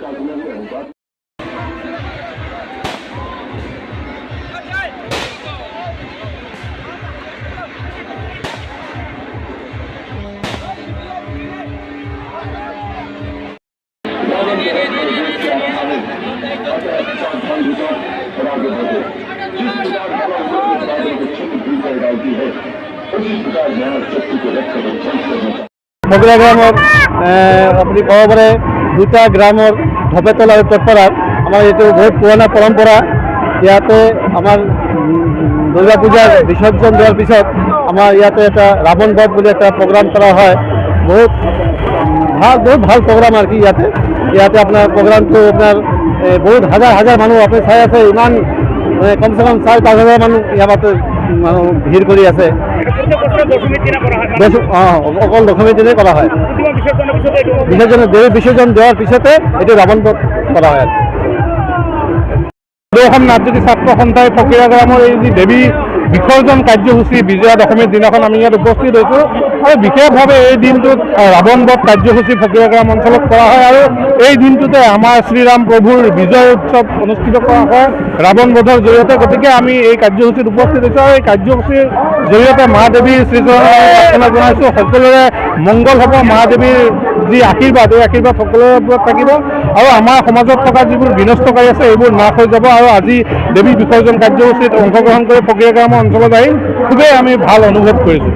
ফকিৰা গ্ৰামৰ আপুনি ক'ব পাৰে দুটা গ্ৰামৰ ঢপেতল আৰু টপৰাত আমাৰ এইটো বহুত পুৰণা পৰম্পৰা। ইয়াতে আমাৰ দুৰ্গা পূজাৰ বিসৰ্জন দিয়াৰ পিছত আমাৰ ইয়াতে এটা ৰাৱণ বধ বুলি এটা প্ৰগ্ৰাম কৰা হয়। বহুত ভাল প্ৰগ্ৰাম আৰু কি ইয়াতে আপোনাৰ প্ৰগ্ৰামটো আপোনাৰ বহুত হাজাৰ মানুহ আপুনি চাই আছে। ইমান কমচে কম 4-5 হাজাৰ মানুহ ইয়াতে ভিৰ কৰি আছে। অকল দশমীৰ দিনেই কৰা হয়। বিসৰ্জন দেওয়াৰ পিছতে এটি ৰাবণ বধ কৰা হয়। অসম নাট্যটি ছাত্ৰ সন্থাই ফকিৰা গ্ৰামৰ এই যি দেৱী বিসৰ্জন কাৰ্যসূচী বিজয়া দশমীৰ দিনাখন আমি ইয়াত উপস্থিত হৈছোঁ আৰু বিশেষভাৱে এই দিনটোত ৰাৱণ বধ কাৰ্যসূচী ফকিৰা গ্ৰাম অঞ্চলত কৰা হয় আৰু এই দিনটোতে আমাৰ শ্ৰীৰাম প্ৰভুৰ বিজয় উৎসৱ অনুষ্ঠিত কৰা হয় ৰাৱণ বধৰ জৰিয়তে। গতিকে আমি এই কাৰ্যসূচীত উপস্থিত হৈছোঁ আৰু এই কাৰ্যসূচীৰ জৰিয়তে মা দেৱীৰ শ্ৰীচৰণত প্ৰাৰ্থনা জনাইছোঁ। সকলোৰে মংগল হ'ব, মা দেৱীৰ যি আশীৰ্বাদ এই আশীৰ্বাদ সকলোৰে ওপৰত থাকিব আৰু আমাৰ সমাজত থকা যিবোৰ বিনষ্টকাৰী আছে এইবোৰ নাশ হৈ যাব। আৰু আজি দেৱী বিসৰ্জন কাৰ্যসূচীত অংশগ্ৰহণ কৰি ফকিৰা গ্ৰামৰ অঞ্চলত আহি খুবেই আমি ভাল অনুভৱ কৰিছোঁ।